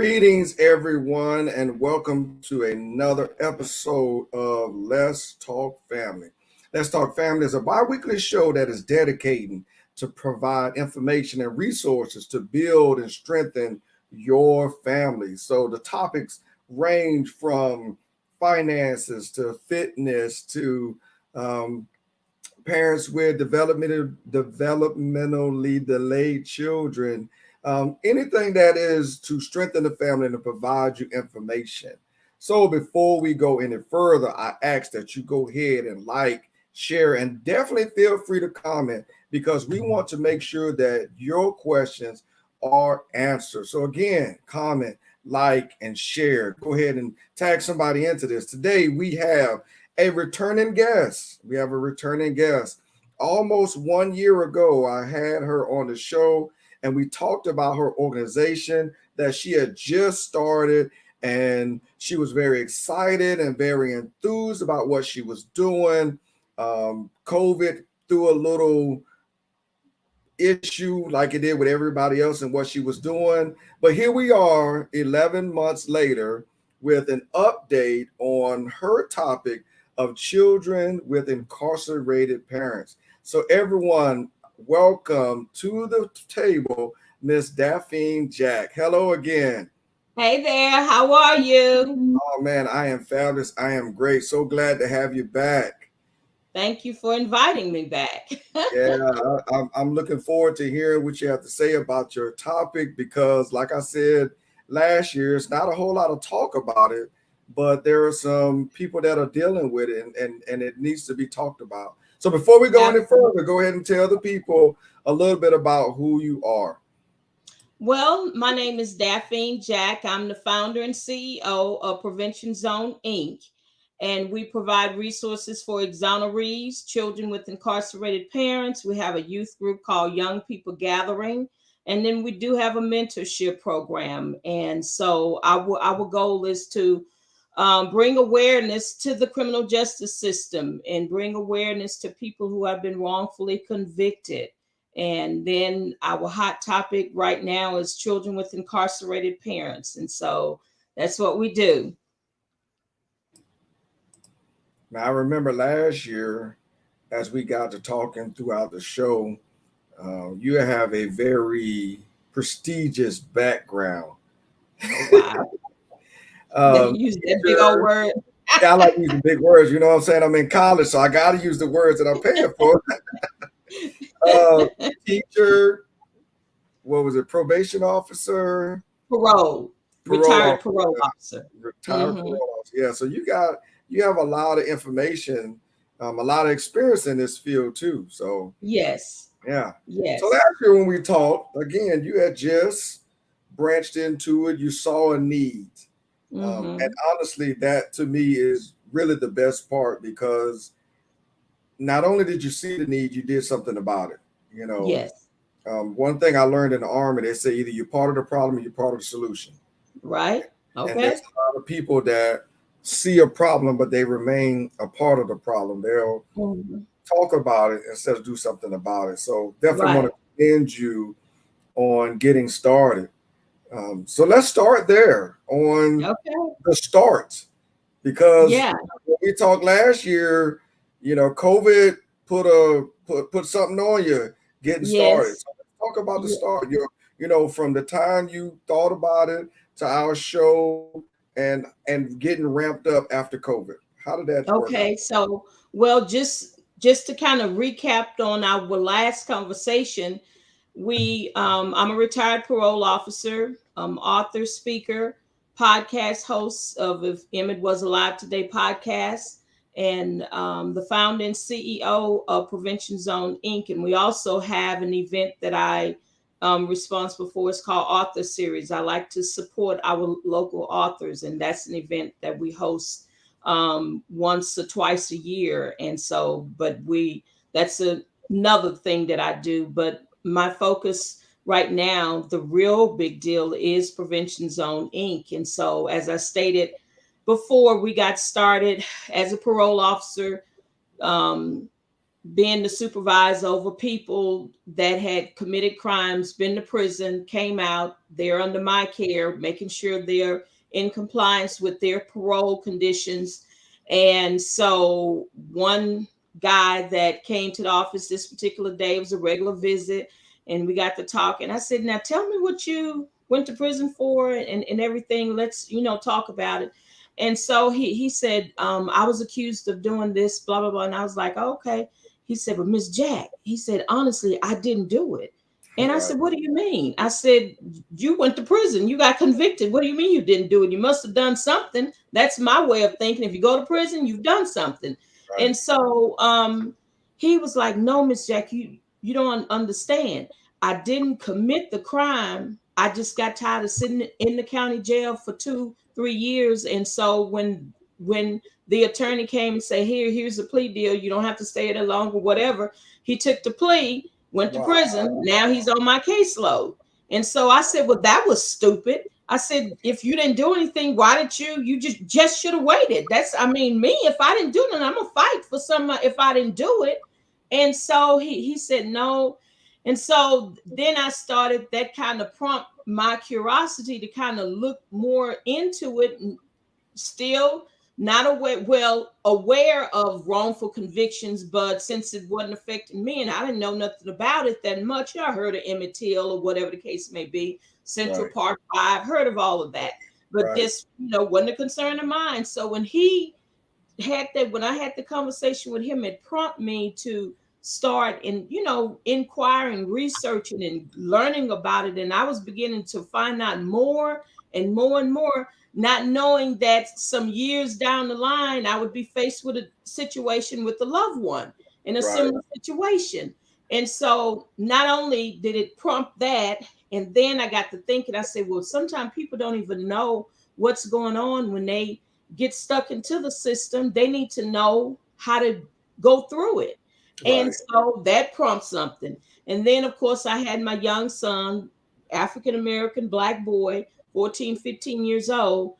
Greetings, everyone, and welcome to another episode of Let's Talk Family. Let's Talk Family is a bi-weekly show that is dedicating to provide information and resources to build and strengthen your family. So the topics range from finances to fitness to parents with developmentally delayed children, anything that is to strengthen the family and to provide you information. So before we go any further, I ask that you go ahead and like, share, and definitely feel free to comment because we want to make sure that your questions are answered. So again, comment, like, and share. Go ahead and tag somebody into this. Today we have a returning guest. We have a returning guest. Almost 1 year ago, I had her on the show and we talked about her organization that she had just started, and she was very excited and very enthused about what she was doing. COVID threw a little issue like it did with everybody else and what she was doing. But here we are 11 months later with an update on her topic of children with incarcerated parents. So everyone, welcome to the table, Miss Daphine Jack. Hello again. Hey there, how are you? Oh man, I am fabulous. I am great. So glad to have you back. Thank you for inviting me back. Yeah, I'm looking forward to hearing what you have to say about your topic because, like I said last year, it's not a whole lot of talk about it, but there are some people that are dealing with it, and it needs to be talked about. So before we go any further, go ahead and tell the people a little bit about who you are. Well, my name is Daphine Jack. I'm the founder and CEO of Prevention Zone Inc. And we provide resources for exonerees, children with incarcerated parents. We have a youth group called Young People Gathering. And then we do have a mentorship program. And so our goal is to bring awareness to the criminal justice system and bring awareness to people who have been wrongfully convicted. And then our hot topic right now is children with incarcerated parents. And so that's what we do. Now, I remember last year, as we got to talking throughout the show, you have a very prestigious background. Oh, wow. Use that big old word. Yeah, I like using big words. You know what I'm saying? I'm in college, so I got to use the words that I'm paying for. Teacher, what was it? Probation officer? Parole. Retired parole officer. Retired parole officer. Yeah, so you have a lot of information, a lot of experience in this field too. So yes. Yeah. Yes. So last year when we talked, again, you had just branched into it. You saw a need. And honestly, that to me is really the best part because not only did you see the need, you did something about it. You know, yes. One thing I learned in the Army, they say either you're part of the problem or you're part of the solution. Right. Okay. And there's a lot of people that see a problem, but they remain a part of the problem. They'll talk about it instead of do something about it. So definitely want to commend you on getting started. So let's start there on the start, because when we talked last year, you know, COVID put something on you getting started. So let's talk about the start. You know, from the time you thought about it to our show and getting ramped up after COVID. How did that work out? So well, just to kind of recap on our last conversation, I'm a retired parole officer, author, speaker, podcast host of If Emmett Was Alive Today podcast, and the founder and CEO of Prevention Zone Inc. And we also have an event that I responsible for. It's called Author Series. I like to support our local authors, and that's an event that we host once or twice a year. And so, that's another thing that I do. But my focus right now, the real big deal is Prevention Zone Inc. And so, as I stated before we got started, as a parole officer, being the supervisor over people that had committed crimes, been to prison, came out, they're under my care, making sure they're in compliance with their parole conditions. And so one guy that came to the office this particular day, it was a regular visit, and we got to talk. And I said, now tell me what you went to prison for and everything. Let's, talk about it. And so he said, I was accused of doing this, blah, blah, blah. And I was like, okay. He said, but Miss Jack, he said, honestly, I didn't do it. And I said, what do you mean? I said, you went to prison. You got convicted. What do you mean you didn't do it? You must have done something. That's my way of thinking. If you go to prison, you've done something. Right. And so he was like, no, Miss Jack, you don't understand. I didn't commit the crime. I just got tired of sitting in the county jail for 2-3 years. And so when the attorney came and said, here's a plea deal, you don't have to stay there long or whatever, he took the plea, went to prison. Now he's on my caseload. And so I said, well, that was stupid. I said, if you didn't do anything, why did you just should have waited? Me, if I didn't do nothing, I'm gonna fight for someone if I didn't do it. And so he said no. And so then I started, that kind of prompt my curiosity to kind of look more into it, and still not aware of wrongful convictions, but since it wasn't affecting me and I didn't know nothing about it that much, I heard of Emmett Till or whatever the case may be, Central Park 5, heard of all of that, but this, wasn't a concern of mine. So when I had the conversation with him, it prompted me to start inquiring, researching and learning about it. And I was beginning to find out more and more and more, not knowing that some years down the line, I would be faced with a situation with a loved one in a similar situation. And so not only did it prompt that, and then I got to thinking, I said, well, sometimes people don't even know what's going on when they get stuck into the system. They need to know how to go through it. And so that prompts something. And then, of course, I had my young son, African-American Black boy, 14, 15 years old.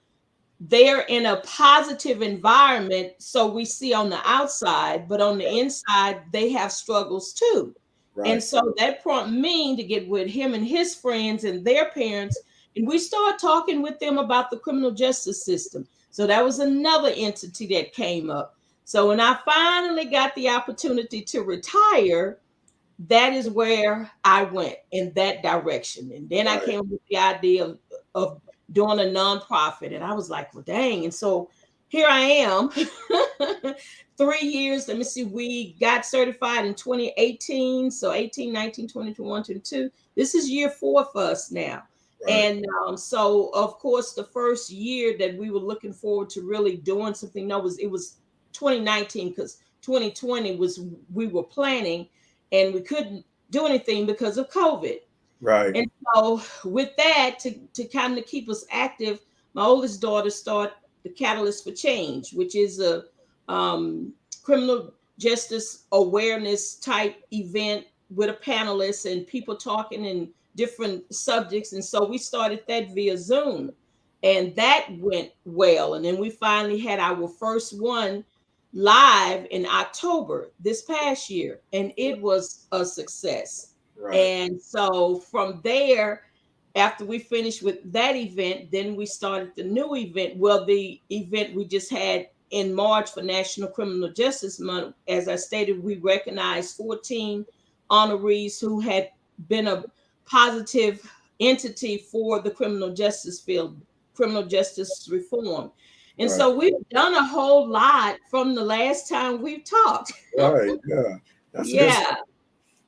They're in a positive environment. So we see on the outside, but on the inside, they have struggles too. And so that prompted me to get with him and his friends and their parents. And we started talking with them about the criminal justice system. So that was another entity that came up. So when I finally got the opportunity to retire, that is where I went in that direction. And then I came up with the idea of doing a nonprofit. And I was like, well, dang. And so here I am, 3 years. Let me see. We got certified in 2018. So 18, 19, 20, 21, 22. This is year 4 for us now. And so, of course, the first year that we were looking forward to really doing something, it was 2019, because 2020 we were planning and we couldn't do anything because of COVID. And so with that, to kind of keep us active, my oldest daughter started the Catalyst for Change, which is a criminal justice awareness type event with a panelist and people talking in different subjects. And so we started that via Zoom, and that went well. And then we finally had our first one live in October this past year, and it was a success. And so from there, after we finished with that event, then we started the new event. Well, the event we just had in March for National Criminal Justice Month, as I stated, we recognized 14 honorees who had been a positive entity for the criminal justice field, criminal justice reform. And so we've done a whole lot from the last time we've talked.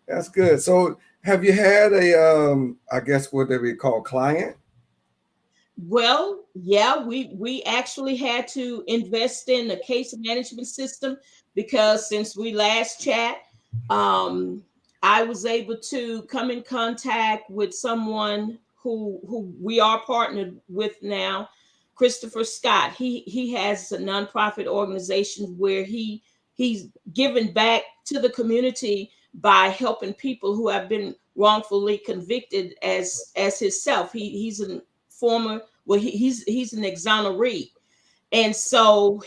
That's good. So have you had a, I guess what they would call client? Well, yeah, we actually had to invest in a case management system, because since we last chat, I was able to come in contact with someone who we are partnered with now, Christopher Scott. He has a nonprofit organization where he's given back to the community by helping people who have been wrongfully convicted as himself. He's a former, he's an exoneree. And so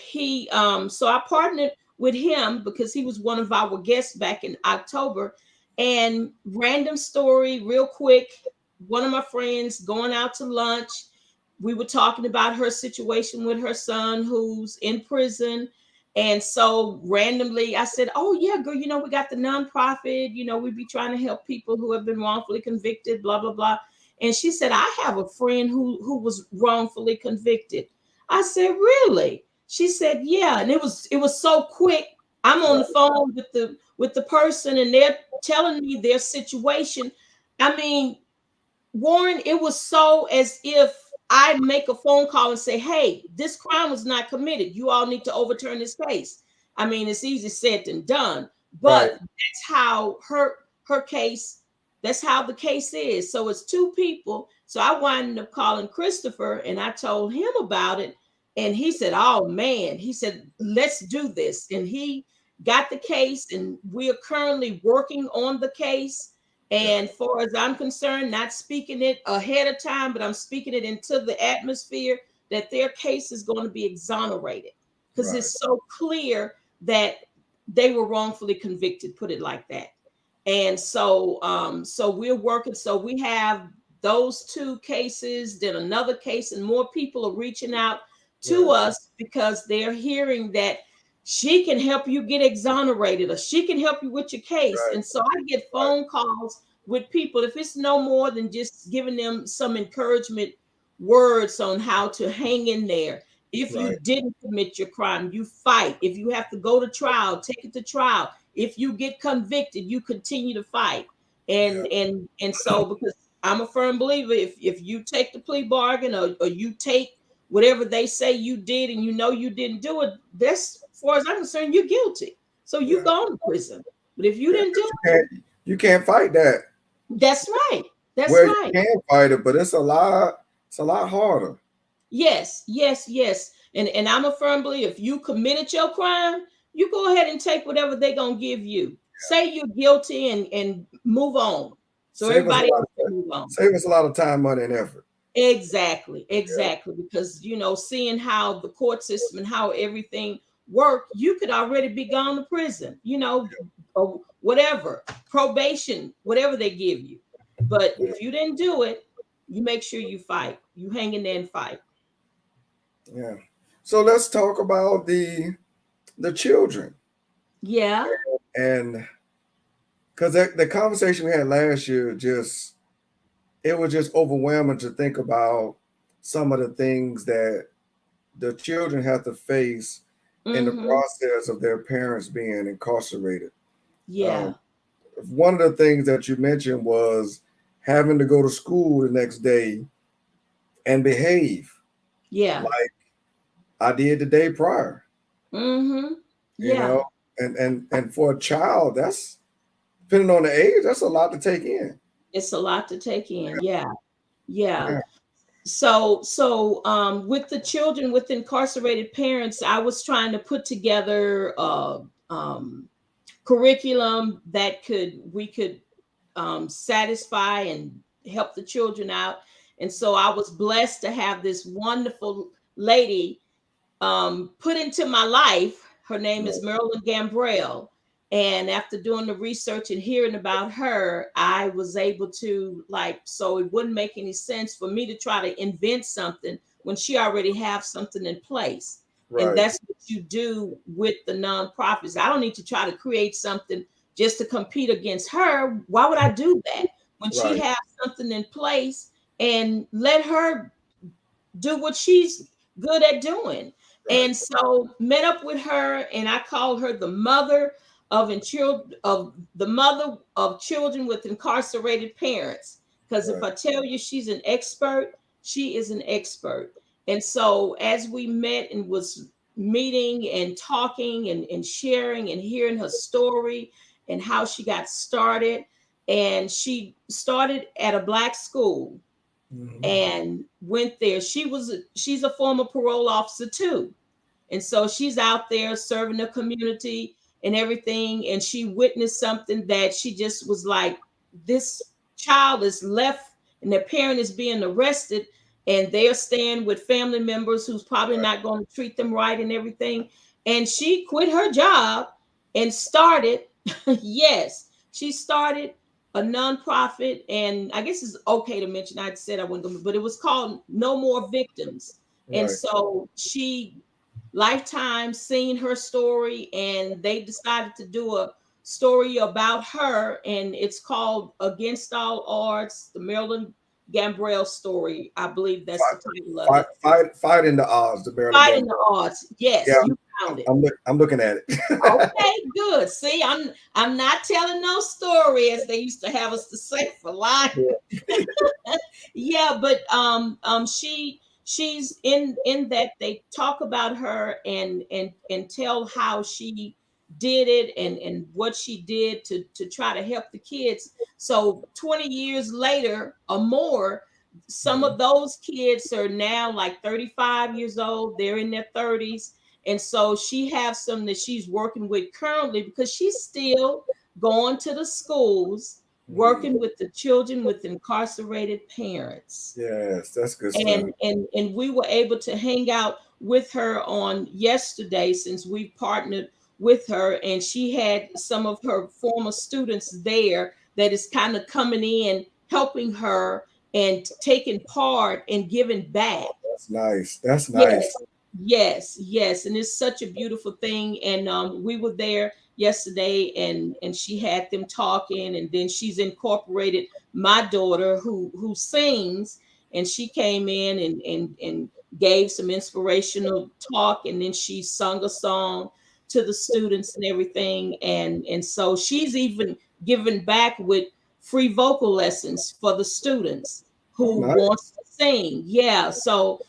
so I partnered with him because he was one of our guests back in October. And random story, real quick. One of my friends going out to lunch. We were talking about her situation with her son who's in prison. And so randomly I said, "Oh, yeah, girl, we got the nonprofit, we be trying to help people who have been wrongfully convicted, blah, blah, blah." And she said, "I have a friend who was wrongfully convicted." I said, "Really?" She said, "Yeah." And it was so quick. I'm on the phone with the person and they're telling me their situation. I mean, Warren, it was so as if I make a phone call and say, "Hey, this crime was not committed. You all need to overturn this case." I mean, it's easy said than done, Right. but that's how her case, that's how the case is. So it's two people. So I wound up calling Christopher and I told him about it. And he said, "Oh man," he said, "let's do this." And he got the case and we are currently working on the case. And far as I'm concerned, not speaking it ahead of time, but I'm speaking it into the atmosphere that their case is going to be exonerated because Right. it's so clear that they were wrongfully convicted, put it like that. And so we're working. So we have those two cases, then another case, and more people are reaching out to Right. us because they're hearing that she can help you get exonerated or she can help you with your case. Right. And so I get phone calls with people, if it's no more than just giving them some encouragement words on how to hang in there. If you Right. didn't commit your crime, you fight. If you have to go to trial, take it to trial. If you get convicted, you continue to fight. Yeah. And so because I'm a firm believer, if you take the plea bargain or you take whatever they say you did and you didn't do it, that's, as far as I'm concerned, you're guilty. So you Yeah. go to prison. But if you Yeah. didn't do 'Cause you can't fight that. it, that's right. That's Well, you right. can fight it, but it's a lot harder. Yes, yes, yes. And I'm a firm believer. If you committed your crime, you go ahead and take whatever they're gonna give you. Say you're guilty and move on. So Save us a everybody lot else of can move on. save us a lot of time, money, and effort. Exactly, Yeah. exactly. Because seeing how the court system and how everything work, you could already be gone to prison, or whatever, probation, whatever they give you. But Yeah. if you didn't do it, you make sure you fight. You hang in there and fight. Yeah. So let's talk about the children, Yeah. and because the conversation we had last year, it was just overwhelming to think about some of the things that the children have to face in the Mm-hmm. process of their parents being incarcerated. Um, Yeah. one of the things that you mentioned was having to go to school the next day and behave Yeah. like I did the day prior, Mm-hmm. you know, Yeah. and for a child, that's depending on the age, that's a lot to take in. It's a lot to take in. Yeah. Yeah. Yeah. So with the children with incarcerated parents, I was trying to put together um curriculum that we could satisfy and help the children out. And so I was blessed to have this wonderful lady put into my life. Her name is Right. Marilyn Gambrell. And after doing the research and hearing about her, I was able to, so it wouldn't make any sense for me to try to invent something when she already have something in place. And Right. that's what you do with the nonprofits. I don't need to try to create something just to compete against her. Why would I do that when she Right. has something in place, and let her do what she's good at doing? Right. And so met up with her, and I call her the mother of children with incarcerated parents. Because if Right. I tell you she's an expert, she is an expert. And so as we met and was meeting and talking and sharing and hearing her story and how she got started, and she started at a Black school Mhm. and went there. She's a former parole officer too. And so she's out there serving the community and everything. And she witnessed something that she just was like, this child is left and their parent is being arrested, and they're staying with family members who's probably Right. not going to treat them right and everything. And she quit her job and started, yes, she started a nonprofit. And I guess it's okay to mention, I said I wasn't going to, but it was called No More Victims. And Right. so she, Lifetime seen her story, and they decided to do a story about her, and it's called Against All Odds, the Marilyn Gambrell story. I believe that's the title of it. Fighting the odds, the Maryland Fighting game. the odds. Yes, Yeah, you found it. I'm looking at it. Okay, good. See, I'm not telling no story, as they used to have us to say, for lying. Yeah, but she's in that they talk about her, and tell how she did it, and what she did to try to help the kids. So 20 years later or more, some Mhm. of those kids are now like 35 years old. They're in their 30s. And so she has some that she's working with currently, because she's still going to the schools, Mhm. working with the children with incarcerated parents. Yes, that's good stuff. And we were able to hang out with her on yesterday, since we partnered with her, and she had some of her former students there that is kind of coming in, helping her and taking part and giving back. That's nice. That's nice. Yes, yes, yes, and it's such a beautiful thing. And we were there yesterday, and she had them talking, and then she's incorporated my daughter who sings, and she came in and gave some inspirational talk, and then she sung a song to the students and everything, and so she's even given back with free vocal lessons for the students Oh, who nice. wants to sing. Yeah, so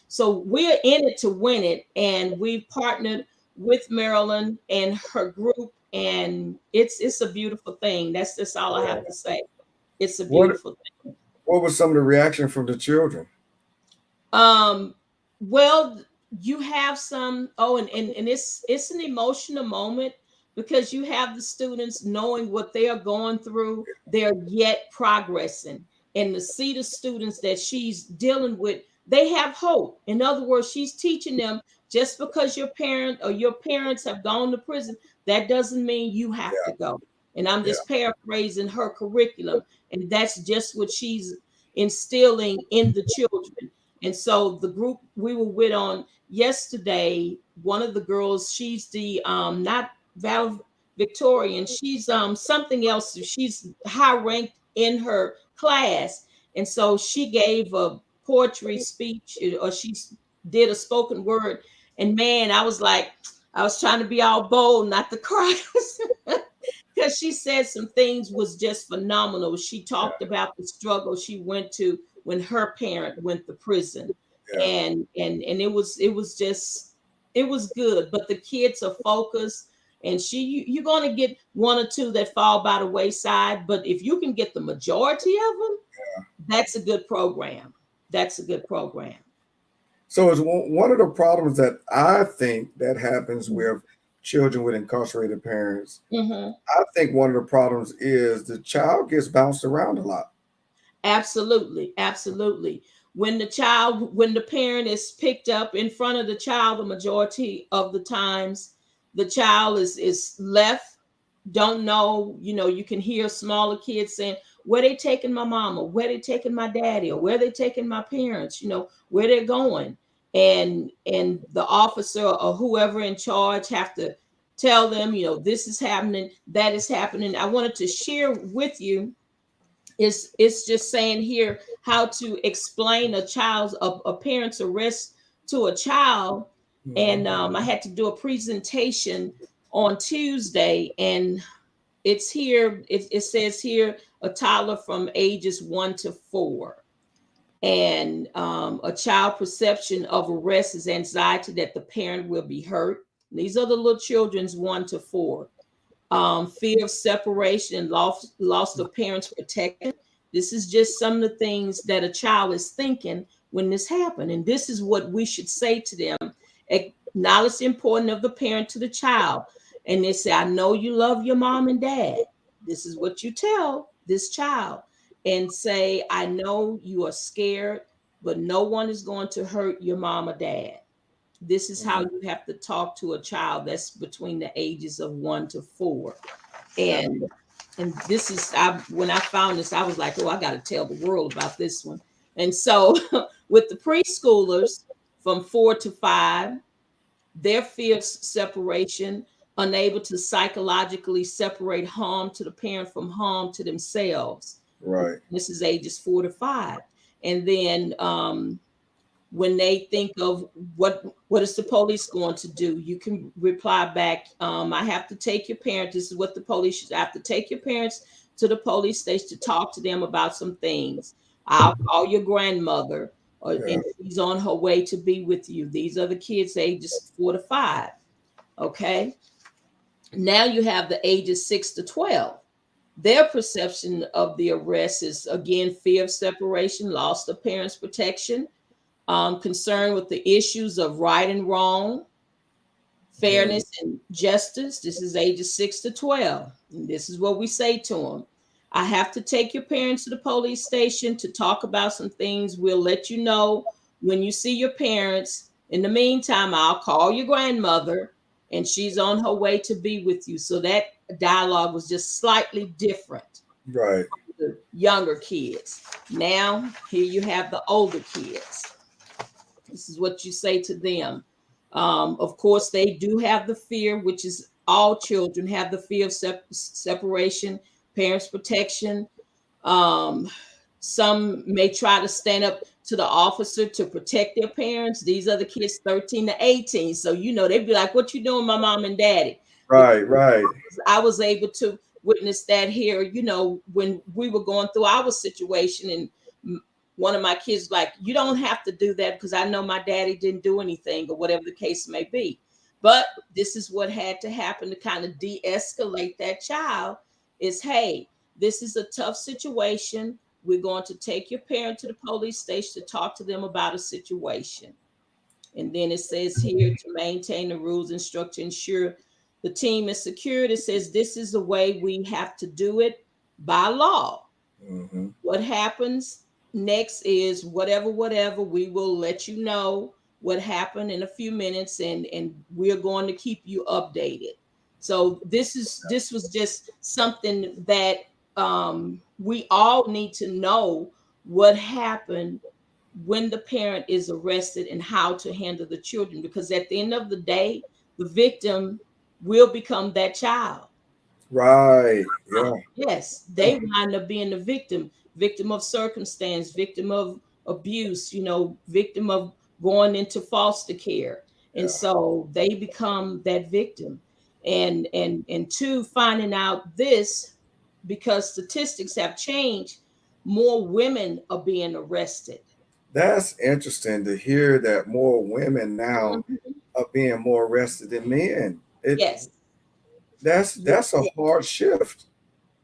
we're in it to win it, and we've partnered with Marilyn and her group, and it's a beautiful thing. That's all I have to say. It's a What beautiful thing. what was some of the reaction from the children? Um, well, you have some, and it's an emotional moment, because you have the students knowing what they are going through, they're yet progressing. And to see the students that she's dealing with, they have hope. In other words, she's teaching them, just because your parent or your parents have gone to prison, that doesn't mean you have to Yeah, go. And I'm yeah. just paraphrasing her curriculum, and that's just what she's instilling in the children. And so the group we were with on yesterday, one of the girls, she's the not Victorian, she's something else. She's high ranked in her class. And so she gave a poetry speech, or she did a spoken word. And man, I was like, I was trying to be all bold, not to cry. Because she said some things was just phenomenal. She talked about the struggle she went to when her parent went to prison, Yeah. and it was just, it was good. But the kids are focused, and you're going to get one or two that fall by the wayside, but if you can get the majority of them, that's a good program. That's a good program. So it's one of the problems that I think that happens Mhm. with children with incarcerated parents. Mhm. I think one of the problems is the child gets bounced around a lot. Absolutely, absolutely. When the parent is picked up in front of the child, the majority of the times, the child is left, don't know. You can hear smaller kids saying, "Where they taking my mama? Where they taking my daddy? Or where they taking my parents? Where they're going." And the officer or whoever in charge have to tell them, this is happening, that is happening. I wanted to share with you, it's just saying here how to explain a parent's arrest to a child. And Mhm. I had to do a presentation on Tuesday, and it's here. It says here a toddler from ages 1 to 4, and a child perception of arrest is anxiety that the parent will be hurt. These are the little children's 1 to 4. Fear of separation and loss of parents' protection. This is just some of the things that a child is thinking when this happened. And this is what we should say to them. Acknowledge the importance of the parent to the child. And they say, I know you love your mom and dad. This is what you tell this child. And say, I know you are scared, but no one is going to hurt your mom or dad. This is how you have to talk to a child that's between the ages of 1 to 4. And this is, when I found this, I was like, oh, I got to tell the world about this one. And so with the preschoolers from 4 to 5, their fear of separation, unable to psychologically separate harm to the parent from harm to themselves. Right. This is ages 4 to 5. And then when they think of what is the police going to do, you can reply back, I have to take your parents. This is what the police should. I have to take your parents to the police station to talk to them about some things. I'll call your grandmother, and she's on her way to be with you. These are the kids ages 4 to 5. Okay. Now you have the ages 6 to 12. Their perception of the arrest is, again, fear of separation, loss of parents' protection, concern with the issues of right and wrong, fairness and justice. This is ages 6 to 12. And this is what we say to them. I have to take your parents to the police station to talk about some things. We'll let you know when you see your parents. In the meantime, I'll call your grandmother, and she's on her way to be with you. So that dialogue was just slightly different. Right. The younger kids. Now, here you have the older kids. This is what you say to them. Of course, they do have the fear, which is all children have the fear of separation, parents' protection. Some may try to stand up to the officer to protect their parents. These are the kids 13 to 18. So, they'd be like, what you doing, my mom and daddy? Right, right. I was able to witness that here, when we were going through our situation, and one of my kids like, you don't have to do that because I know my daddy didn't do anything, or whatever the case may be. But this is what had to happen to kind of de-escalate that child is, hey, this is a tough situation. We're going to take your parent to the police station to talk to them about a situation. And then it says here to maintain the rules and structure, ensure the team is secured. It says this is the way we have to do it by law. Mm-hmm. What happens next is whatever, we will let you know what happened in a few minutes, and we're going to keep you updated. So this was just something that we all need to know what happened when the parent is arrested and how to handle the children, because at the end of the day, the victim will become that child. Right. Yeah. Yes, they wind up being the victim of circumstance, victim of abuse, victim of going into foster care. And so they become that victim. And two, finding out this, because statistics have changed, more women are being arrested. That's interesting to hear that more women now are being more arrested than men. Yes. That's a hard shift.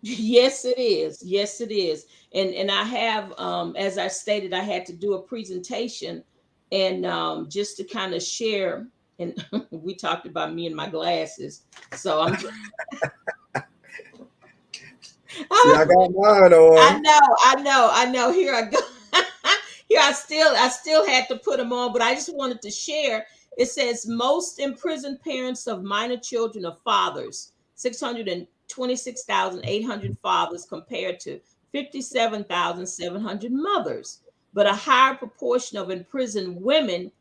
Yes, it is. Yes, it is. And I have, as I stated, I had to do a presentation, and just to kind of share. And we talked about me and my glasses, so I'm. See, I got mine on. I know. Here I go. Here I still had to put them on, but I just wanted to share. It says most imprisoned parents of minor children are fathers. 626,800 fathers compared to 57,700 mothers, but a higher proportion of imprisoned women,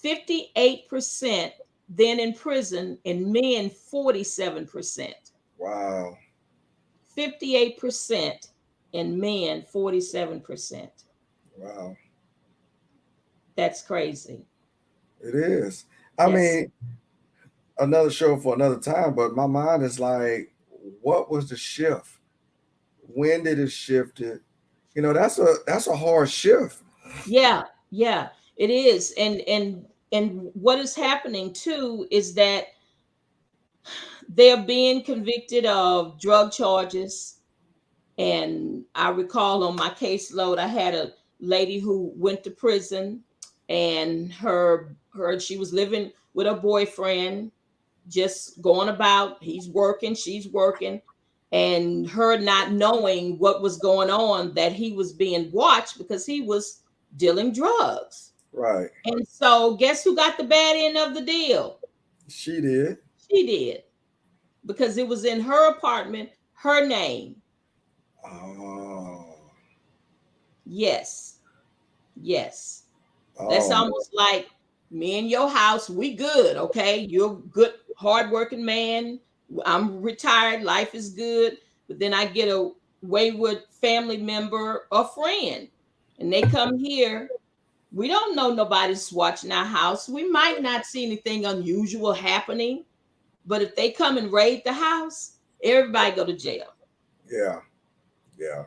58%, than in prison, and men 47%. Wow. 58% and men 47%. Wow. That's crazy. It is. I mean, another show for another time, but my mind is like, what was the shift? When did it shift? That's a hard shift. Yeah, it is. And what is happening too is that they're being convicted of drug charges. And I recall on my caseload, I had a lady who went to prison, and she was living with her boyfriend, just going about, he's working, she's working, and her not knowing what was going on, that he was being watched because he was dealing drugs. Right. And so guess who got the bad end of the deal? She did. She did, because it was in her apartment, her name. Oh. Yes. Yes. That's Oh. almost like me and your house, we good, okay? You're a good, hardworking man. I'm retired, life is good. But then I get a wayward family member or friend, and they come here. We don't know nobody's watching our house. We might not see anything unusual happening, but if they come and raid the house, everybody go to jail. Yeah. Yeah.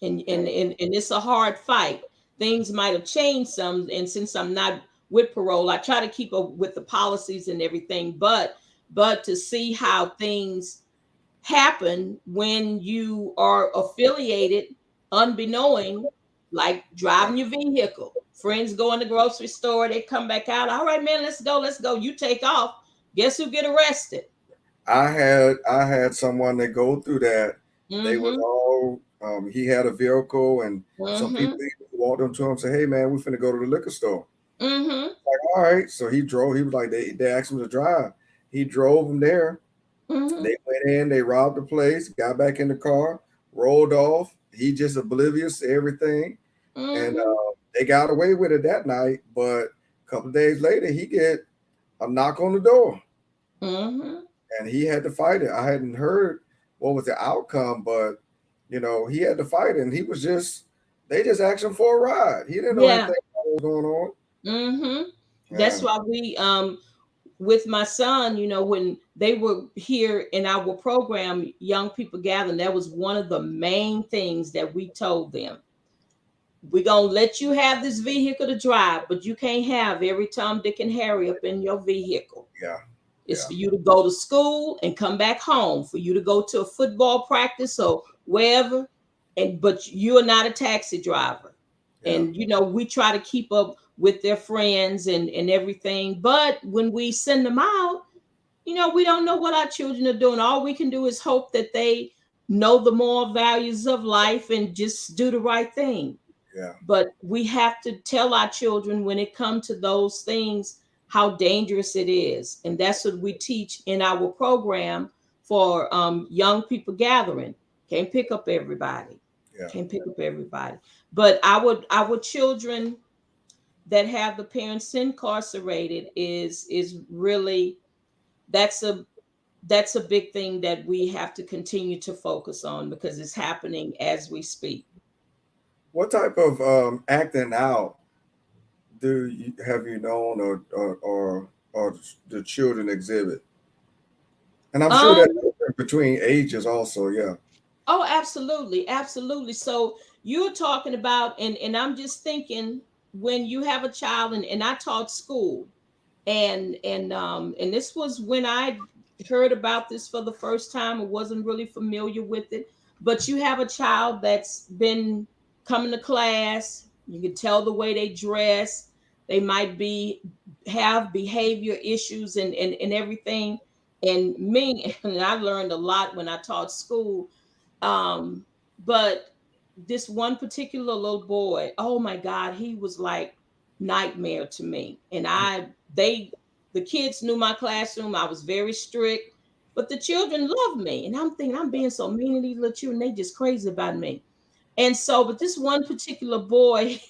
And it's a hard fight. Things might have changed some, and since I'm not with parole, I try to keep up with the policies and everything. But to see how things happen when you are affiliated, unbeknowing, like driving your vehicle. Friends go in the grocery store, they come back out. All right, man, let's go, let's go. You take off. Guess who get arrested? I had someone that go through that. They was Mm-hmm. all he had a vehicle and some people Mm-hmm. walked up to him and said, "Hey man, we finna go to the liquor store." Mm-hmm. Like, all right. So he drove. He was like, they asked him to drive. He drove them there. Mm-hmm. They went in, they robbed the place, got back in the car, rolled off. He just oblivious to everything. And Mm-hmm. they got away with it that night. But a couple of days later, he get a knock on the door. Mm-hmm. And he had to fight it. I hadn't heard what was the outcome, but he had to fight it. And he was they just asked him for a ride. He didn't know Yeah. anything was going on. Mm-hmm. That's Yeah. why we with my son, when they were here in our program, Young People Gathering, that was one of the main things that we told them. We're gonna let you have this vehicle to drive, but you can't have every Tom, Dick, and Harry up in your vehicle. Yeah. It's Yeah. for you to go to school and come back home, for you to go to a football practice or wherever, but you are not a taxi driver. Yeah. And we try to keep up with their friends and everything. But when we send them out, we don't know what our children are doing. All we can do is hope that they know the moral values of life and just do the right thing. Yeah. But we have to tell our children when it comes to those things how dangerous it is, and that's what we teach in our program for Young People Gathering. Can't pick up everybody. Yeah. Can't pick up everybody. But our children that have the parents incarcerated is really, that's a big thing that we have to continue to focus on, because it's happening as we speak. What type of acting out have you known or the children exhibit? And I'm sure Um, that's different between ages also. Yeah. oh, absolutely, absolutely. So you're talking about, and I'm just thinking, when you have a child, and I taught school, and this was when I heard about this for the first time. I wasn't really familiar with it, but you have a child that's been coming to class. You can tell the way they dress. They might have behavior issues and everything. And me, and I learned a lot when I taught school. But this one particular little boy, oh my God, he was like nightmare to me. And the kids knew my classroom. I was very strict, but the children loved me. And I'm thinking, I'm being so mean to these little children. They just crazy about me. And so, but this one particular boy,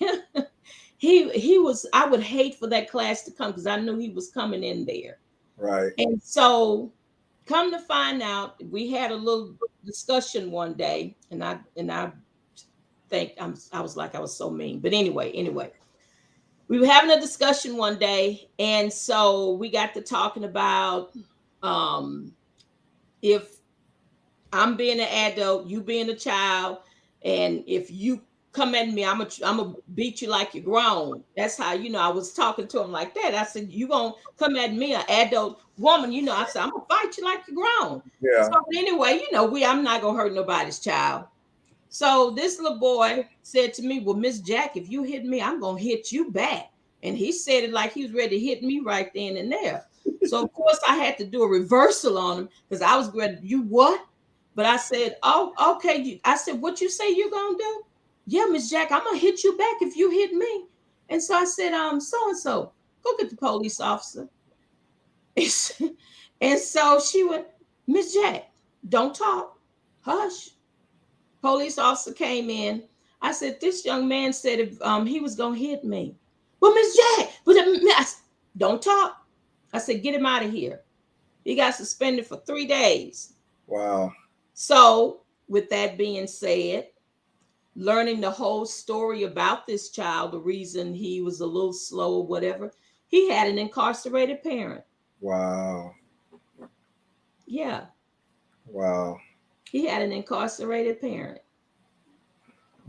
he was, I would hate for that class to come, because I knew he was coming in there. Right. And so, come to find out, we had a little discussion one day, and I think I was like, I was so mean. But anyway, we were having a discussion one day, and so we got to talking about um if I'm being an adult, you being a child, and if you come at me, I'm gonna beat you like you're grown. That's how, I was talking to him like that. I said, you gonna come at me, an adult woman, I said, I'm gonna fight you like you're grown. Yeah. So anyway, I'm not gonna hurt nobody's child. So this little boy said to me, well, Miss Jack, if you hit me, I'm gonna hit you back. And he said it like he was ready to hit me right then and there. So of course I had to do a reversal on him, because I was ready. You what? But I said, oh, okay. I said, what you say you're gonna do? Yeah, Miss Jack, I'm gonna hit you back if you hit me. And so I said, so and so, go get the police officer. And so she went, Miss Jack, don't talk. Hush. Police officer came in. I said, this young man said if he was gonna hit me. Well, Miss Jack, don't talk. I said, get him out of here. He got suspended for 3 days. Wow. So, with that being said, learning the whole story about this child, the reason he was a little slow or whatever, he had an incarcerated parent. Wow. Yeah. Wow. He had an incarcerated parent.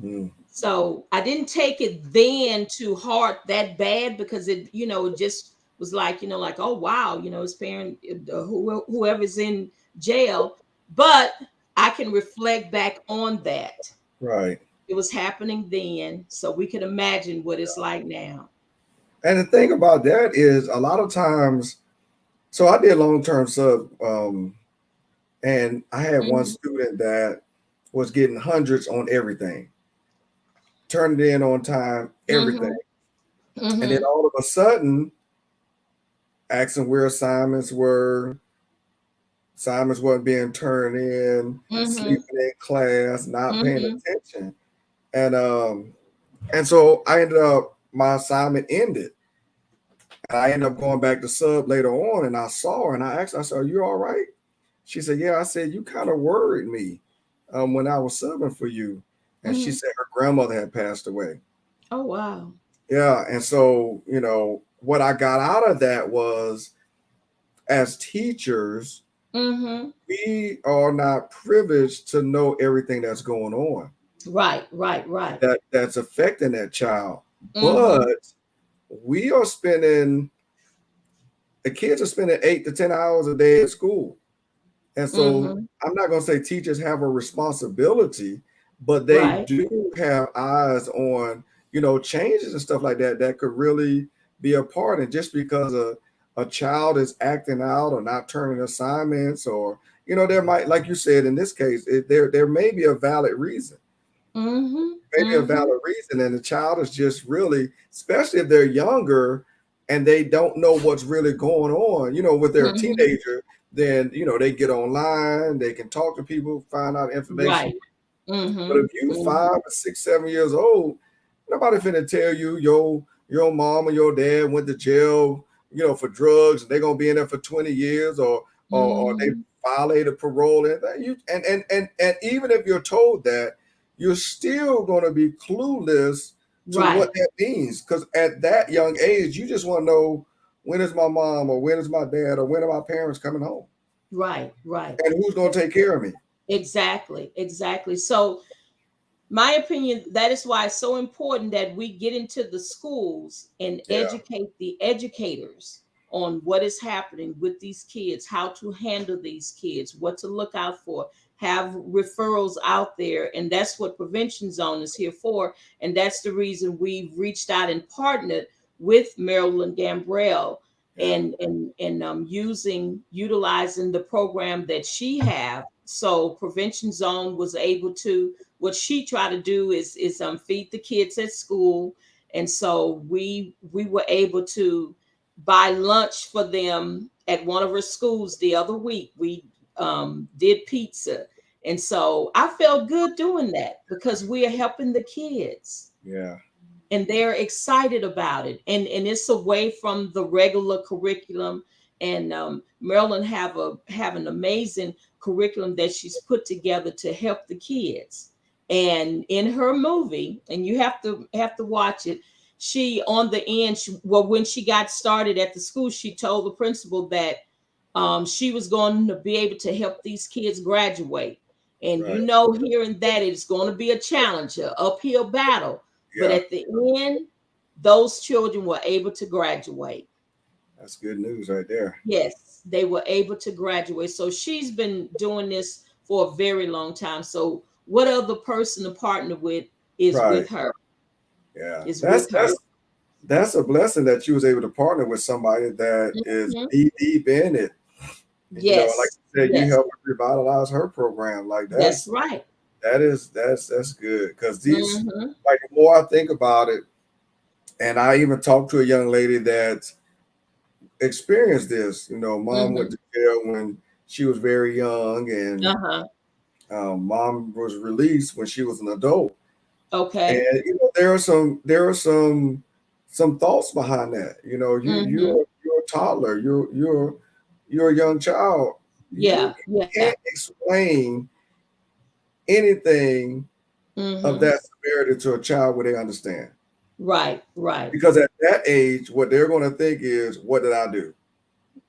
Mm. So I didn't take it then to heart that bad because it, it just was like, like, oh, wow, his parent, whoever's in jail. But I can reflect back on that. Right. It was happening then. So we can imagine what it's like now. And the thing about that is a lot of times, so I did long-term sub, and I had one Mm-hmm. student that was getting hundreds on everything, turned it in on time, everything. Mm-hmm. And then Mm-hmm. all of a sudden, asking where assignments wasn't being turned in, Mm-hmm. sleeping in class, not paying Mm-hmm. attention. And so I ended up, my assignment ended. And I ended up going back to sub later on, and I saw her and I asked her, I said, are you all right? She said, yeah. I said, you kind of worried me when I was subbing for you. And she Mm-hmm. said her grandmother had passed away. Oh, wow. Yeah. And so, what I got out of that was, as teachers, Mm-hmm. we are not privileged to know everything that's going on Right, right, right. that's affecting that child. Mm-hmm. But we are spending, the kids are spending 8 to 10 hours a day at school. And so Mm-hmm. I'm not going to say teachers have a responsibility, but they Right. do have eyes on, changes and stuff like that that could really be a part. And just because a child is acting out or not turning assignments, or, there might, like you said, in this case, there may be a valid reason. Mm-hmm. Maybe a Mm-hmm. valid reason. And the child is just really, especially if they're younger and they don't know what's really going on, with their Mm-hmm. teenager, then, they get online, they can talk to people, find out information. Right. But Mm-hmm. if you Mm-hmm. 5 or 6, 7 years old, nobody finna tell you your mom or your dad went to jail, for drugs, and they're gonna be in there for 20 years, or they Mm-hmm. violated parole and that. And even if you're told that, you're still gonna be clueless to Right. what that means. Because at that young age, you just want to know, when is my mom, or when is my dad, or when are my parents coming home? Right. Right. And who's gonna take care of me? Exactly. Exactly. So my opinion, that is why it's so important that we get into the schools and Yeah, educate the educators on what is happening with these kids, how to handle these kids, what to look out for, have referrals out there. And that's what Prevention Zone is here for. And that's the reason we've reached out and partnered with Marilyn Gambrell, yeah, and utilizing the program that she have. So Prevention Zone was able to, what she tried to do is feed the kids at school. And so we were able to buy lunch for them at one of her schools the other week. We did pizza. And so I felt good doing that because we are helping the kids yeah, and they're excited about it. And it's away from the regular curriculum. And Marilyn have an amazing curriculum that she's put together to help the kids. And in her movie, and you have to watch it, she on the end, when she got started at the school, she told the principal that she was going to be able to help these kids graduate. And right, hearing that it's going to be a challenge, an uphill battle, but yeah. at the end, those children were able to graduate. That's good news right there. Yes, they were able to graduate. So she's been doing this for a very long time. So what other person to partner with is Right. with her, Yeah. is That's with her. that's that's a blessing that you was able to partner with somebody that is Mhm. deep in it. And, like Yes, you said, you yes, helped revitalize her program. Like that's right. that's good. Because these, Hmm. like, the more I think about it, And I even talked to a young lady that experienced this. Mom went Mm-hmm. to jail when she was very young, and Uh-huh. mom was released when she was an adult. And Okay. there are some thoughts behind that. Mm-hmm. You're a toddler. You're a young child. You Yeah. Yeah. can't explain anything of Mm-hmm. that severity to a child where they understand. Right. Right. Because at that age, what they're going to think is, "What did I do?"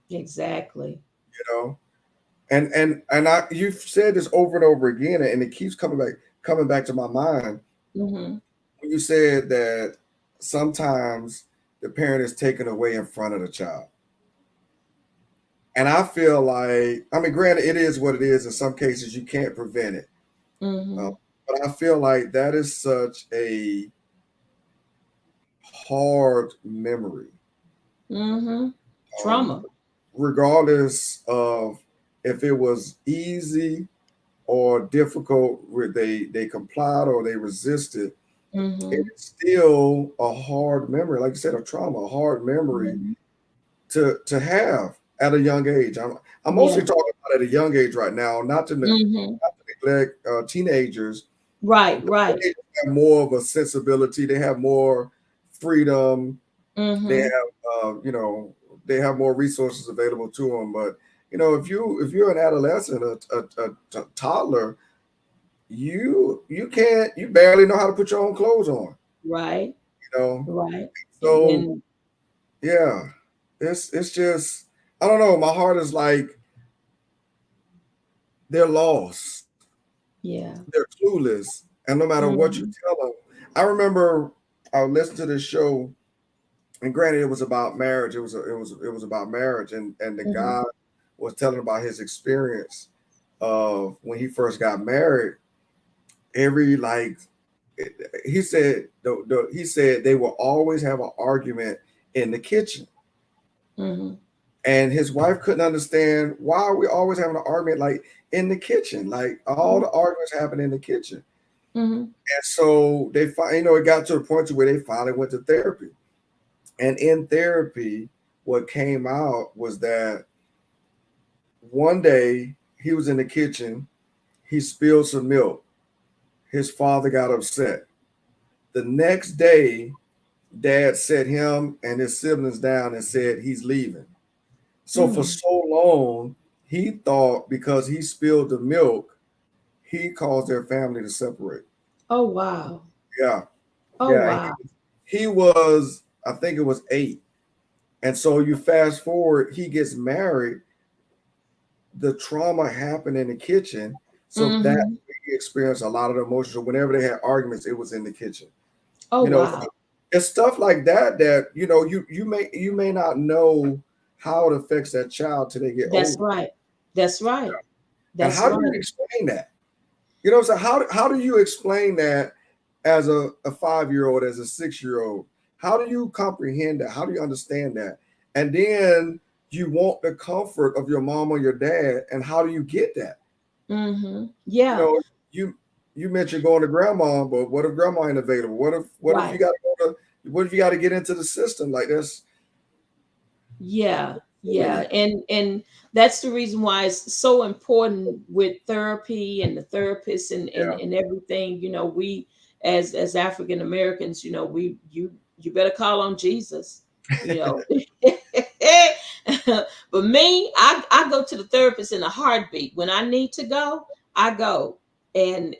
Exactly. You know. And you've said this over and over again, and it keeps coming back to my mind Mm-hmm. when you said that sometimes the parent is taken away in front of the child. And I feel like, I mean, granted, it is what it is. In some cases, you can't prevent it. Uh, Mm-hmm. but I feel like that is such a hard memory, Mm-hmm. um, Trauma. regardless of if it was easy or difficult, where they complied or they resisted. Mm-hmm. It's still a hard memory, like you said, a trauma, a hard memory Mm-hmm. to have at a young age. I'm mostly Yeah. talking about at a young age right now, Mm-hmm. not to neglect teenagers. Right. But Right. teenagers have more of a sensibility. They have more freedom. They Mm-hmm. have they have more resources available to them. But if you're an adolescent, a toddler, you barely know how to put your own clothes on. Right. You know, Right. And so then yeah, it's just, I don't know. My heart is like, they're lost, yeah. they're clueless, and no matter what you Mm-hmm. tell them. I remember I listened to this show, and granted, it was about marriage. It was about marriage, and the Mm-hmm. guy was telling about his experience of when he first got married. Every like he said he said they will always have an argument in the kitchen. Mm-hmm. And his wife couldn't understand, why are we always having an argument like in the kitchen? Like all the arguments happen in the kitchen. Mm-hmm. And so it got to a point to where they finally went to therapy. And in therapy, what came out was that one day he was in the kitchen, he spilled some milk. His father got upset. The next day, dad set him and his siblings down and said he's leaving. So for Mm. so long, he thought because he spilled the milk, he caused their family to separate. Oh wow. Yeah, Oh yeah. wow. He was, I think it was 8. And so you fast forward, he gets married. The trauma happened in the kitchen. So that Mm-hmm. he experienced a lot of the emotions. So whenever they had arguments, it was in the kitchen. Oh So wow. it's stuff like that that you may not know how it affects that child till they get That's older. right. That's right. And That's how do you right. explain that? So how do you explain that as a 5-year old, as a 6-year old? How do you comprehend that? How do you understand that? And then you want the comfort of your mom or your dad, and how do you get that? Mm-hmm. You Yeah. know, you you mentioned going to grandma, but what if grandma ain't available? What if you Right. got to go to what if you got to get into the system like this? Yeah. So many. Yeah. And that's the reason why it's so important with therapy and the therapist Yeah, and everything. We as African Americans, you better call on Jesus. You know. But me, I go to the therapist in a heartbeat. When I need to go, I go. And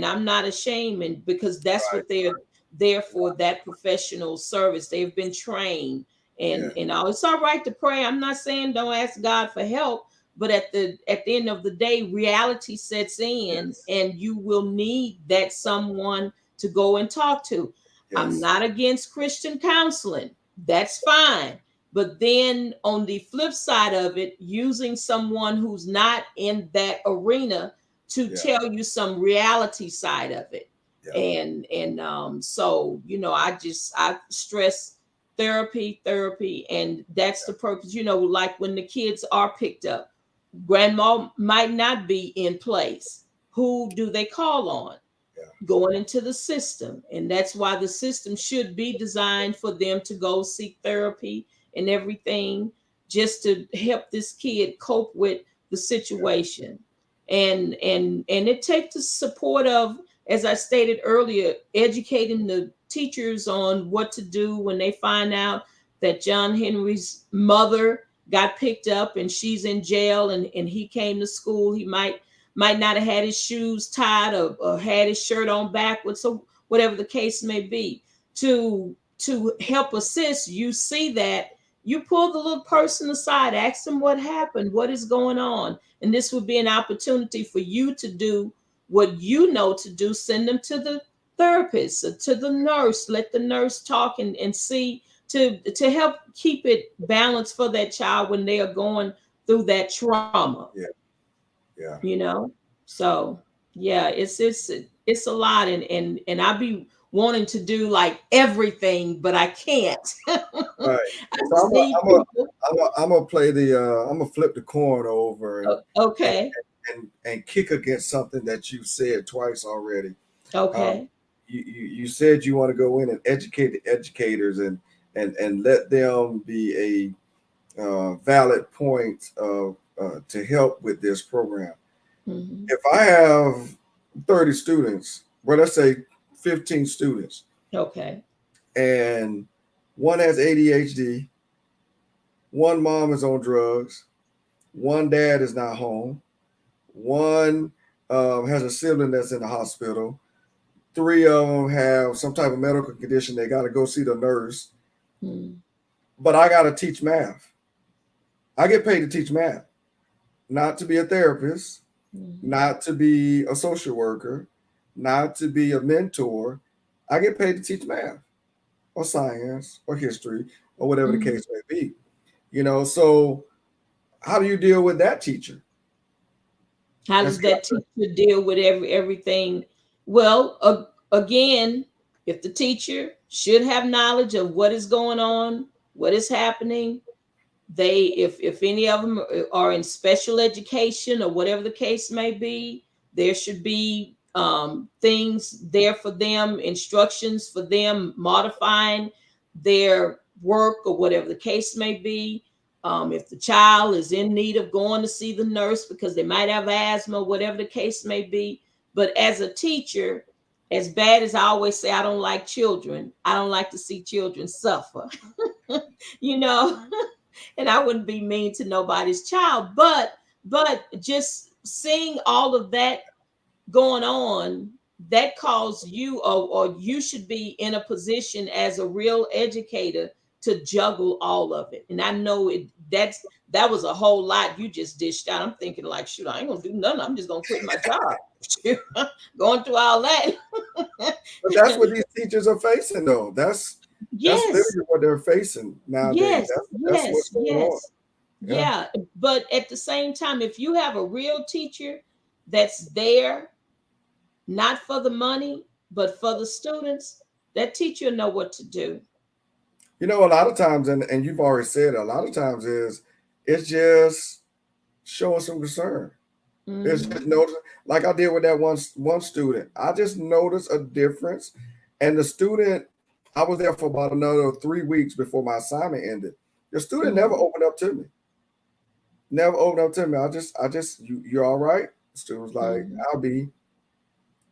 I'm not ashamed, and because that's right. what they're there for, that professional service. They've been trained, Yeah, and all. It's all right to pray. I'm not saying don't ask God for help, but at the end of the day, reality sets in, yes, and you will need that someone to go and talk to. I'm yes, not against Christian counseling. That's fine. But then on the flip side of it, using someone who's not in that arena to yeah, tell you some reality side of it. yeah, And I stress therapy, and that's the purpose. Like when the kids are picked up, grandma might not be in place. Who do they call on? going into the system. And that's why the system should be designed for them to go seek therapy and everything, just to help this kid cope with the situation. And it takes the support of, as I stated earlier, educating the teachers on what to do when they find out that John Henry's mother got picked up and she's in jail, and he came to school. He might not have had his shoes tied, or had his shirt on backwards, so whatever the case may be. To help assist, you see that, you pull the little person aside, ask them what happened, what is going on. And this would be an opportunity for you to do what you know to do. Send them to the therapist or to the nurse. Let the nurse talk and see, to help keep it balanced for that child when they are going through that trauma. Yeah. So yeah, it's a lot, and I be wanting to do like everything, but I can't. Right. So I'm gonna play I'm gonna flip the coin over Okay. and kick against something that you said twice already. Okay. You said you want to go in and educate the educators and let them be a valid point to help with this program. Mm-hmm. If I have 30 students, well, let's say 15 students, Okay. and one has ADHD, one mom is on drugs, one dad is not home, one has a sibling that's in the hospital, 3 of them have some type of medical condition, they got to go see the nurse, but I got to teach math. I get paid to teach math, not to be a therapist, not to be a social worker, not to be a mentor. I get paid to teach math or science or history or whatever the case may be. So how do you deal with that teacher? How does that teacher deal with everything? Well, again, if the teacher should have knowledge of what is going on, what is happening, if any of them are in special education or whatever the case may be, there should be things there for them, instructions for them, modifying their work or whatever the case may be. If the child is in need of going to see the nurse because they might have asthma, whatever the case may be. But as a teacher, as bad as I always say, I don't like children. I don't like to see children suffer, and I wouldn't be mean to nobody's child, but just seeing all of that going on, that calls you, or you should be in a position as a real educator to juggle all of it. And I know that was a whole lot you just dished out. I'm thinking like, shoot, I ain't gonna do nothing. I'm just gonna quit my job. Going through all that. But that's what these teachers are facing, though. That's literally what they're facing nowadays. That's what's going on. Yeah. But at the same time, if you have a real teacher that's there, not for the money, but for the students, that teacher know what to do. A lot of times, and you've already said it, a lot of times it's just showing some concern. It's just noticing, like I did with that one student. I just noticed a difference. And the student, I was there for about another 3 weeks before my assignment ended. The student never opened up to me. I just, you're all right? The student was like, I'll be.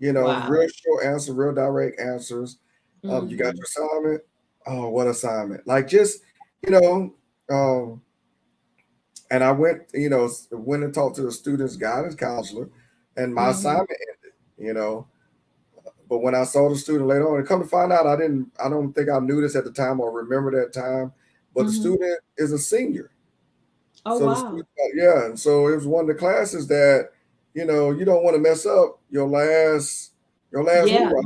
Wow. Real short answer, real direct answers. You got your assignment? Oh, what assignment? Like, just, and I went and talked to the student's guidance counselor, and my assignment ended, but when I saw the student later on, and come to find out, I don't think I knew this at the time or remember that time, but the student is a senior. Oh, so wow. And so it was one of the classes that, you don't want to mess up your last hoorah.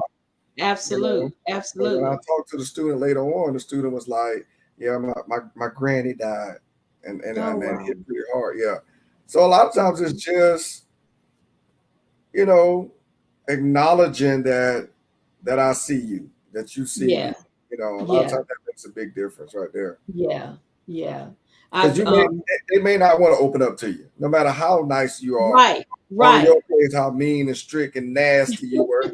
Absolutely. Absolutely. When I talked to the student later on, the student was like, yeah, my granny died, and wow. it hit pretty hard. Yeah. So a lot of times it's just, acknowledging that I see you, that you see me. A lot of times that makes a big difference right there. Yeah. Because they may not want to open up to you, no matter how nice you are. On Right. your case, how mean and strict and nasty you were.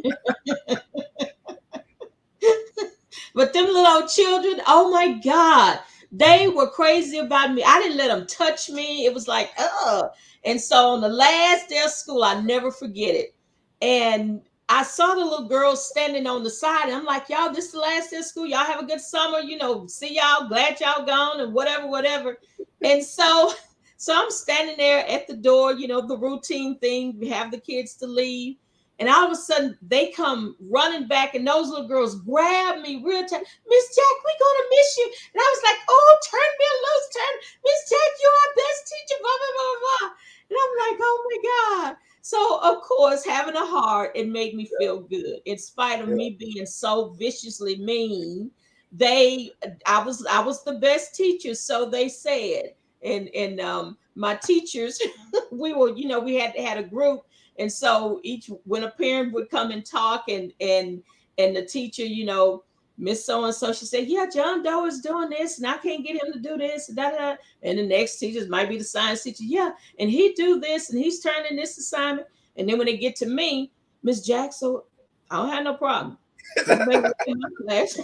But them little children, oh my God, they were crazy about me. I didn't let them touch me. It was like, And so on the last day of school, I never forget it. And I saw the little girls standing on the side, and I'm like, y'all, this is the last day of school. Y'all have a good summer. See y'all. Glad y'all gone and whatever, whatever. And so, so I'm standing there at the door, the routine thing. We have the kids to leave. And all of a sudden, they come running back, and those little girls grab me real tight. Miss Jack, we gonna miss you. And I was like, oh, turn me loose, Miss Jack, you're our best teacher, blah blah blah blah. And I'm like, oh my God. So of course, having a heart, it made me feel good, in spite of Yeah, me being so viciously mean. They, I was the best teacher, so they said. And my teachers, we were, we had a group, and so each when a parent would come and talk, and the teacher, Miss So and so, she said, "Yeah, John Doe is doing this, and I can't get him to do this." Da, da, da. And the next teachers might be the science teacher. Yeah, and he do this, and he's turning this assignment. And then when they get to me, Miss Jack, so I don't have no problem. You make it in my class.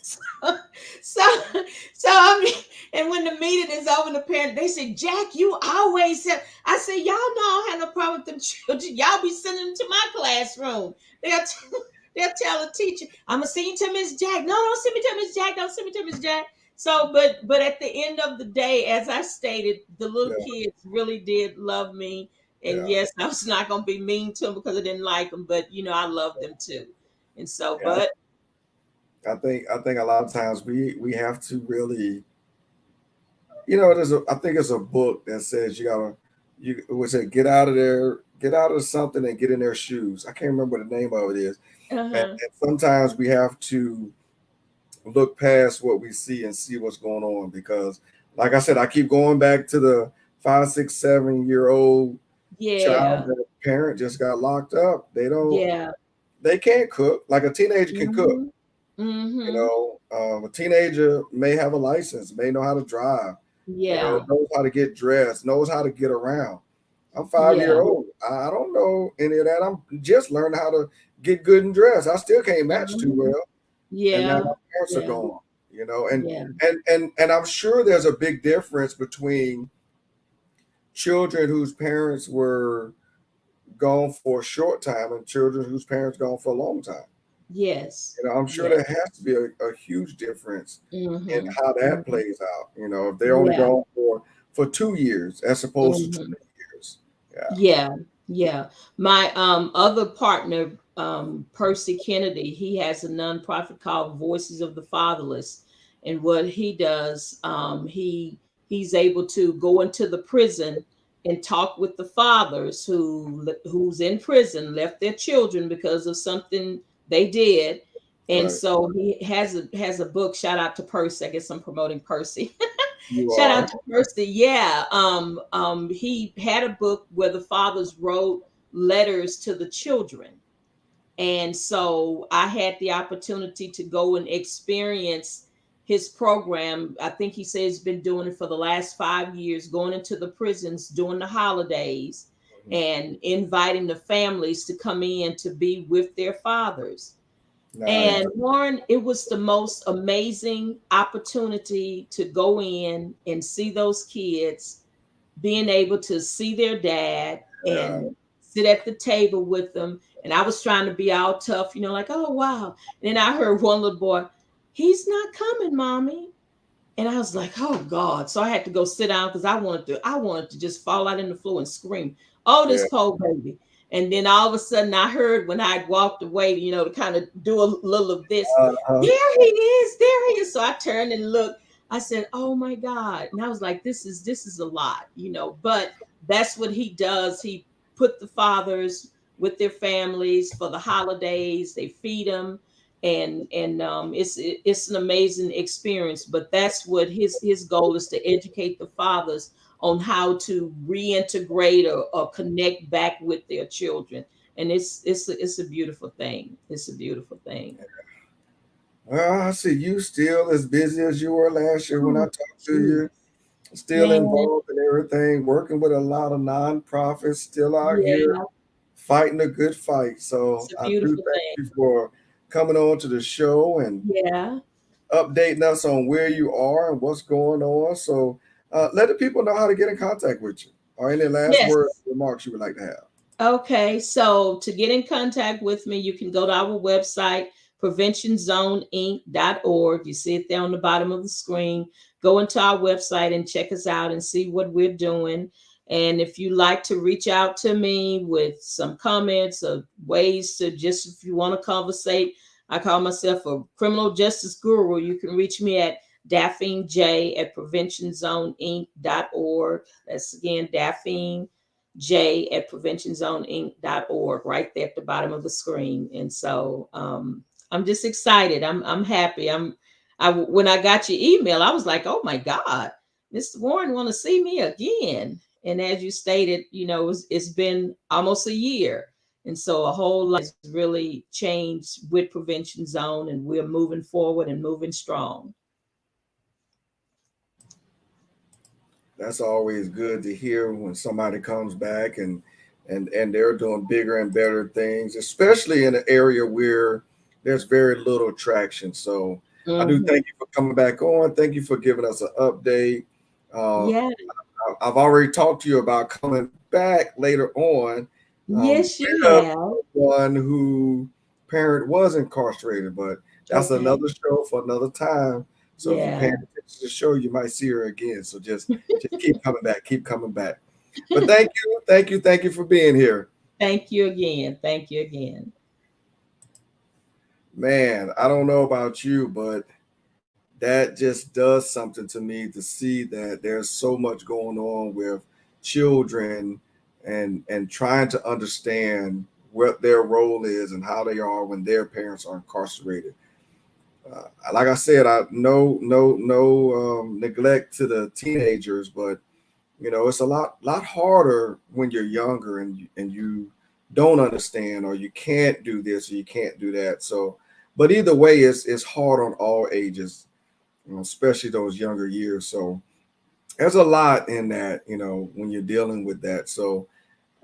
so, so, so I mean, and when the meeting is over, the parent, they say, Jack, you always said, I said, y'all know I don't have no problem with them children. Y'all be sending them to my classroom. They'll, they'll tell the teacher, I'm going to send you to Miss Jack. No, don't send me to Miss Jack. Don't send me to Miss Jack. So, but at the end of the day, as I stated, the little yeah, kids really did love me. And yeah, yes, I was not going to be mean to them because I didn't like them, but I love them too. And so, yeah. but I think a lot of times we have to really, I think it's a book that says you would say get out of something and get in their shoes. I can't remember what the name of it is. uh-huh. And sometimes we have to look past what we see and see what's going on, because like I said, I keep going back to the 5, 6, 7 year old child Yeah. that a parent just got locked up. Yeah. They can't cook like a teenager can cook. Mhm. Mhm. A teenager may have a license, may know how to drive, Yeah. knows how to get dressed, knows how to get around. I'm 5 year Yeah. old. I don't know any of that. I'm just learning how to get good and dressed. I still can't match too Mhm. well, and now Yeah. my parents are Yeah. gone. And Yeah. and I'm sure there's a big difference between children whose parents were gone for a short time and children whose parents gone for a long time. Yes. I'm sure Yeah. there has to be a huge difference in Mhm. how that Mhm. plays out. If they're only Yeah. gone for 2 years as opposed to Mhm. 20 years. Yeah. Yeah. Yeah. My other partner, Percy Kennedy, he has a nonprofit called Voices of the Fatherless. And what he does, he's able to go into the prison and talk with the fathers who's in prison, left their children because of something they did. And Right. so he has a book. Shout out to Percy. I guess I'm promoting Percy. You Shout out are. to Percy. Yeah. He had a book where the fathers wrote letters to the children. And so I had the opportunity to go and experience his program. I think he says he's been doing it for the last 5 years, going into the prisons during the holidays Mhm. and inviting the families to come in to be with their fathers. Nice. And Warren, it was the most amazing opportunity to go in and see those kids, being able to see their dad Yeah. and sit at the table with them. And I was trying to be all tough, like, oh, wow. And then I heard one little boy, he's not coming, mommy. And I was like, oh God. So I had to go sit down because I wanted to just fall out in the floor and scream, oh, Yeah. this poor baby. And then all of a sudden I heard when I walked away, to kind of do a little of this, Uh-huh. there he is. So I turned and looked. I said, oh my God. And I was like, this is a lot. But that's what he does. He put the fathers with their families for the holidays. They feed them, and it's an amazing experience. But that's what his goal is, to educate the fathers on how to reintegrate or connect back with their children. And it's a beautiful thing. It's a beautiful thing. Well, I see you still as busy as you were last year when I Oh, talked to geez. you. Still Man, involved in everything, working with a lot of nonprofits, still out here yeah, fighting a good fight. it's So a I do beautiful thank thing. you for coming on to the show and Yeah. updating us on where you are and what's going on. So let the people know how to get in contact with you or any last word Yes. remarks you would like to have. Okay, so to get in contact with me, you can go to our website, preventionzoneinc.org. You see it there on the bottom of the screen. Go into our website and check us out and see what we're doing. And if you like to reach out to me with some comments of ways to just, if you want to conversate, I call myself a criminal justice guru. You can reach me at Daphine J at preventionzoneinc.org. That's again, Daphine J at preventionzoneinc.org, right there at the bottom of the screen. And so I'm just excited. I'm happy. When I got your email, I was like, oh my God, Mr. Warren want to see me again. And as you stated, it's been almost a year. And so a whole lot has really changed with Prevention Zone, and we're moving forward and moving strong. That's always good to hear when somebody comes back and they're doing bigger and better things, especially in an area where there's very little traction. So I do Mhm. thank you for coming back on. Thank you for giving us an update. Uh, Yeah. I've already talked to you about coming back later on Yes, you with have. one who parent was incarcerated, but that's Okay. another show for another time. So if you're paying Yeah. attention to the show, you might see her again. So just keep coming back, keep coming back. But thank you for being here. Thank you again. Thank you again. Man, I don't know about you, but that just does something to me to see that there's so much going on with children and trying to understand what their role is and how they are when their parents are incarcerated. Like I said, I no neglect to the teenagers, but it's a lot harder when you're younger and you don't understand or you can't do this or you can't do that. So, but either way, it's hard on all ages, especially those younger years. So there's a lot in that, when you're dealing with that. So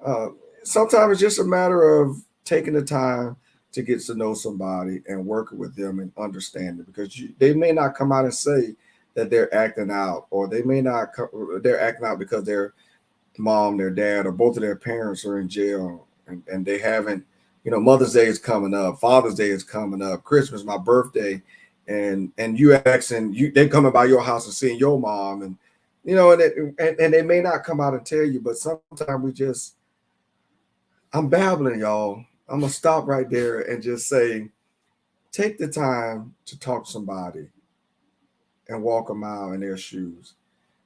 uh, sometimes it's just a matter of taking the time to get to know somebody and working with them and understanding because they may not come out and say that they're acting out, or they may not they're acting out because their mom, their dad, or both of their parents are in jail and they haven't. Mother's Day is coming up, Father's Day is coming up, Christmas, my birthday, and you asking you they coming by your house and seeing your mom, and and they may not come out and tell you, but sometimes we just I'm babbling, y'all. I'm gonna stop right there and just say, take the time to talk to somebody and walk a mile in their shoes.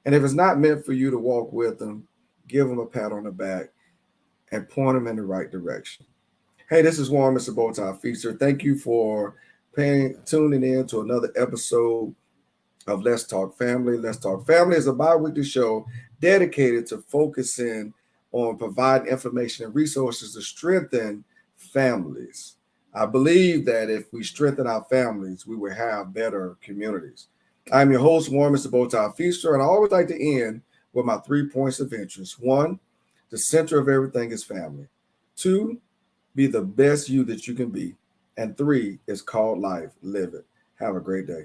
And if it's not meant for you to walk with them, give them a pat on the back and point them in the right direction. Hey, this is Warren, Mr. Bowtie Feaster. Thank you for tuning in to another episode of Let's Talk Family. Let's Talk Family is a bi-weekly show dedicated to focusing on providing information and resources to strengthen families. I believe that if we strengthen our families, we will have better communities. I'm your host, Warren, Mr. Bowtie Feaster, and I always like to end with my 3 points of interest. One, the center of everything is family. Two, be the best you that you can be. And three, it's called life. Live it. Have a great day.